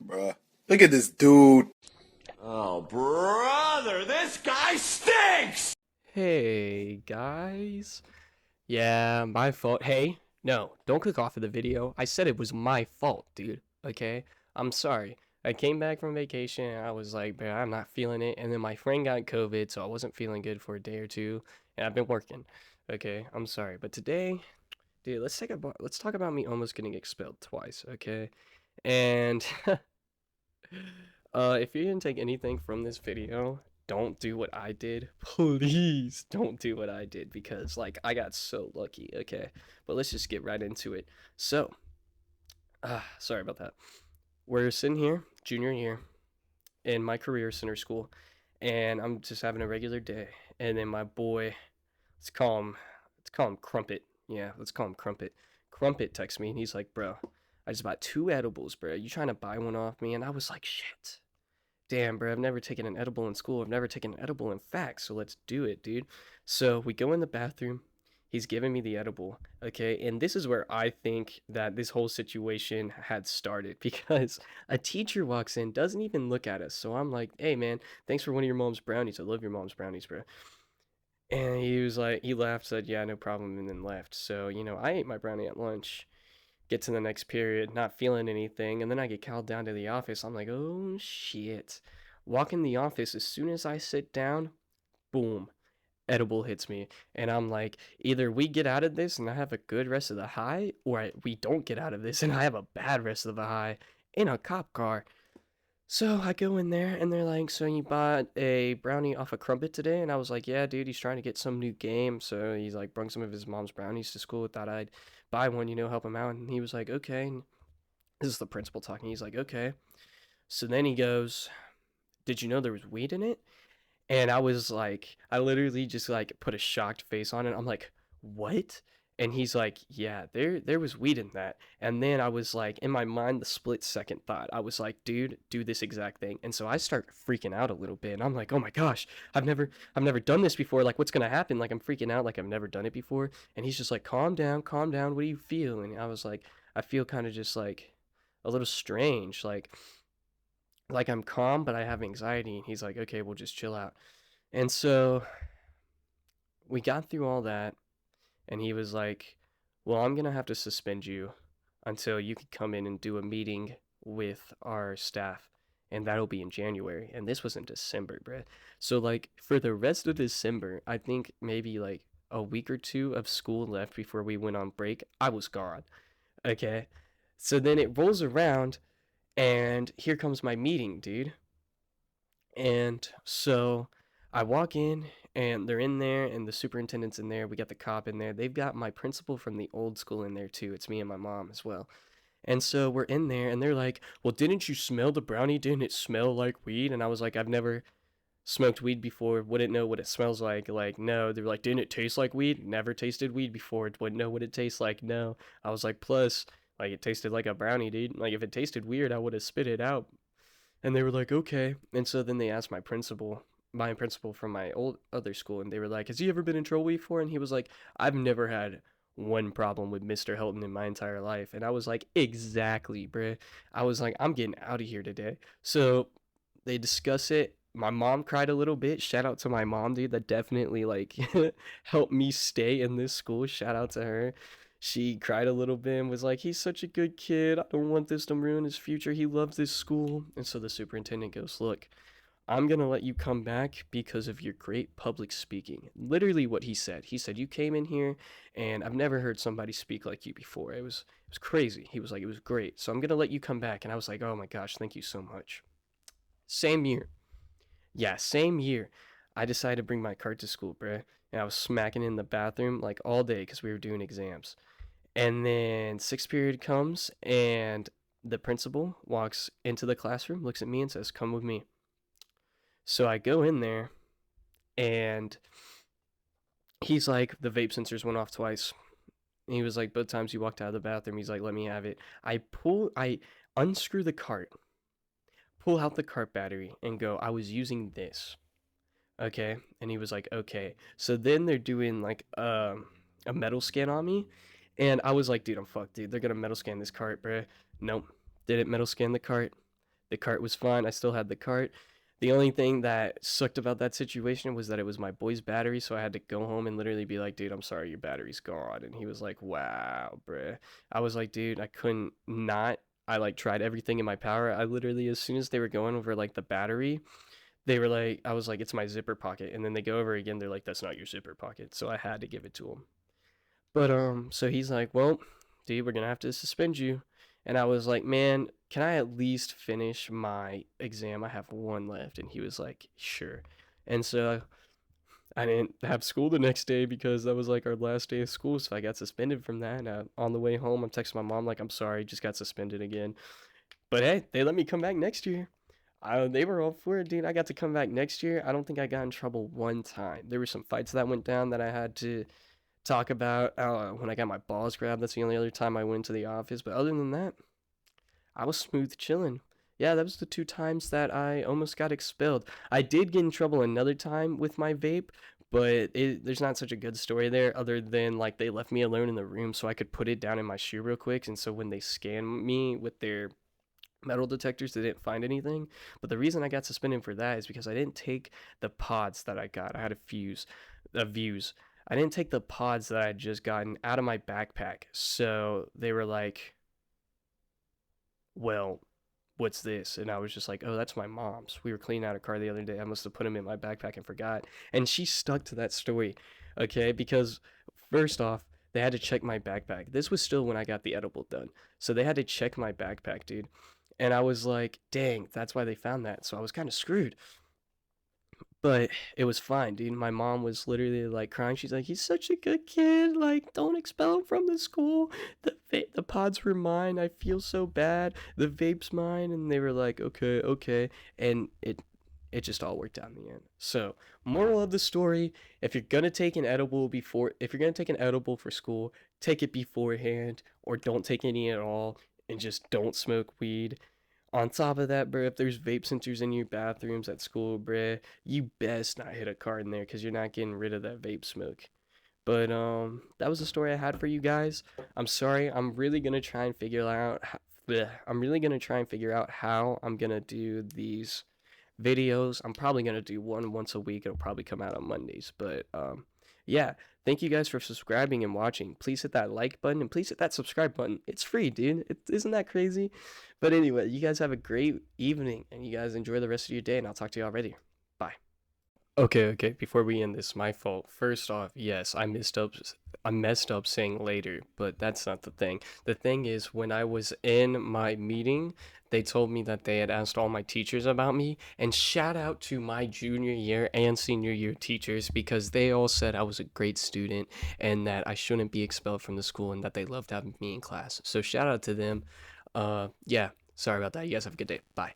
Bruh. Look at this dude. Oh, brother, this guy stinks! Hey guys. Yeah, my fault. Hey, no, don't click off of the video. I said it was my fault, dude. Okay? I'm sorry. I came back from vacation and I was like, man, I'm not feeling it. And then my friend got COVID, so I wasn't feeling good for a day or two. And I've been working. Okay, I'm sorry. But today, dude, let's talk about me almost getting expelled twice, okay? And if you didn't take anything from this video, don't do what I did. Please don't do what I did because like I got so lucky, okay? But let's just get right into it. So, sorry about that. We're sitting here, junior year, in my career center school, and I'm just having a regular day. And then my boy, let's call him Crumpet. Yeah, let's call him Crumpet. Crumpet texts me and he's like, bro, I just bought two edibles, bro. You trying to buy one off me? And I was like, shit. Damn, bro, I've never taken an edible in school. I've never taken an edible in fact, so let's do it, dude. So we go in the bathroom. He's giving me the edible, okay? And this is where I think that this whole situation had started because a teacher walks in, doesn't even look at us. So I'm like, hey, man, thanks for one of your mom's brownies. I love your mom's brownies, bro. And he was like, he laughed, said, yeah, no problem, and then left. So, I ate my brownie at lunch, get to the next period, not feeling anything, and then I get called down to the office. I'm like, oh shit. Walk in the office, as soon as I sit down, boom, edible hits me. And I'm like, either we get out of this and I have a good rest of the high, or we don't get out of this and I have a bad rest of the high in a cop car. So I go in there and they're like, so you bought a brownie off a Crumpet today? And I was like, yeah, dude, he's trying to get some new game. So he's like, brought some of his mom's brownies to school. Thought I'd buy one, help him out. And he was like, okay. And this is the principal talking. He's like, okay. So then he goes, did you know there was weed in it? And I was like, I literally just like put a shocked face on it. I'm like, what? And he's like, yeah, there was weed in that. And then I was like, in my mind, the split second thought, I was like, dude, do this exact thing. And so I start freaking out a little bit. And I'm like, oh my gosh, I've never done this before. Like, what's gonna happen? Like, I'm freaking out. Like, I've never done it before. And he's just like, calm down, calm down. What do you feel? And I was like, I feel kind of just like a little strange. Like I'm calm, but I have anxiety. And he's like, okay, we'll just chill out. And so we got through all that, and he was like, well, I'm going to have to suspend you until you can come in and do a meeting with our staff. And that'll be in January. And this was in December, bruh. So, like, for the rest of December, I think maybe like a week or two of school left before we went on break, I was gone. Okay. So then it rolls around, and here comes my meeting, dude. And so I walk in and they're in there and the superintendent's in there. We got the cop in there. They've got my principal from the old school in there too. It's me and my mom as well. And so we're in there and they're like, well, didn't you smell the brownie? Didn't it smell like weed? And I was like, I've never smoked weed before. Wouldn't know what it smells like. Like, no. They're like, didn't it taste like weed? Never tasted weed before. Wouldn't know what it tastes like. No. I was like, plus, like, it tasted like a brownie, dude. Like, if it tasted weird, I would have spit it out. And they were like, okay. And so then they asked my principal from my old other school, and they were like, has he ever been in trouble before? And he was like, I've never had one problem with Mr. Helton in my entire life. And I was like, exactly, bruh. I was like, I'm getting out of here today. So they discuss it. My mom cried a little bit. Shout out to my mom, dude. That definitely like helped me stay in this school. Shout out to her. She cried a little bit and was like, he's such a good kid. I don't want this to ruin his future. He loves this school. And so the superintendent goes, look, I'm going to let you come back because of your great public speaking. Literally what he said. He said, you came in here and I've never heard somebody speak like you before. It was crazy. He was like, it was great. So I'm going to let you come back. And I was like, oh my gosh, thank you so much. Same year. Yeah, same year. I decided to bring my cart to school, bruh. And I was smacking in the bathroom like all day because we were doing exams. And then sixth period comes, and the principal walks into the classroom, looks at me, and says, come with me. So I go in there, and he's like, the vape sensors went off twice. And he was like, both times you walked out of the bathroom, he's like, let me have it. I unscrew the cart, pull out the cart battery, and go, I was using this. Okay. And he was like, okay. So then they're doing like a metal scan on me. And I was like, dude, I'm fucked, dude. They're gonna metal scan this cart, bruh. Nope. Didn't metal scan the cart. The cart was fine. I still had the cart. The only thing that sucked about that situation was that it was my boy's battery, so I had to go home and literally be like, dude, I'm sorry, your battery's gone. And he was like, wow, bruh. I was like, dude, I couldn't not. I like tried everything in my power. I literally, as soon as they were going over like the battery, they were like, I was like, it's my zipper pocket. And then they go over again, they're like, that's not your zipper pocket. So I had to give it to him. But so he's like, well, dude, we're gonna have to suspend you. And I was like, man, can I at least finish my exam? I have one left. And he was like, sure. And so I didn't have school the next day because that was like our last day of school. So I got suspended from that. And on the way home, I'm texting my mom like, I'm sorry, just got suspended again. But hey, they let me come back next year. They were all for it, dude. I got to come back next year. I don't think I got in trouble one time. There were some fights that went down that I had to talk about when I got my balls grabbed. That's the only other time I went to the office. But other than that, I was smooth chilling. Yeah, that was the two times that I almost got expelled. I did get in trouble another time with my vape, but there's not such a good story there other than like they left me alone in the room so I could put it down in my shoe real quick. And so when they scanned me with their metal detectors, they didn't find anything. But the reason I got suspended for that is because I didn't take the pods that I got. I had a views. I didn't take the pods that I had just gotten out of my backpack. So they were like, well, what's this? And I was just like, oh, that's my mom's. We were cleaning out a car the other day. I must have put them in my backpack and forgot. And she stuck to that story, okay? Because first off, they had to check my backpack. This was still when I got the edible done. So they had to check my backpack, dude. And I was like, dang, that's why they found that. So I was kind of screwed. But it was fine, dude. My mom was literally like crying. She's like, "He's such a good kid. Like, don't expel him from the school. The pods were mine. I feel so bad. The vape's mine." And they were like, "Okay, okay." And it just all worked out in the end. So, moral of the story: if you're gonna take an edible for school, take it beforehand, or don't take any at all, and just don't smoke weed. On top of that, bro, if there's vape sensors in your bathrooms at school, bruh, you best not hit a card in there because you're not getting rid of that vape smoke. But that was the story I had for you guys. I'm sorry. I'm really gonna try and figure out. I'm really gonna try and figure out how I'm gonna do these videos. I'm probably gonna do one once a week. It'll probably come out on Mondays. But yeah. Thank you guys for subscribing and watching. Please hit that like button and please hit that subscribe button. It's free, dude. Isn't that crazy? But anyway, you guys have a great evening and you guys enjoy the rest of your day and I'll talk to you all later. Bye. Okay. Before we end this, my fault. First off, yes, I messed up saying later, but that's not the thing. The thing is, when I was in my meeting, they told me that they had asked all my teachers about me, and shout out to my junior year and senior year teachers because they all said I was a great student and that I shouldn't be expelled from the school and that they loved having me in class. So shout out to them. Yeah, sorry about that. You guys have a good day. Bye.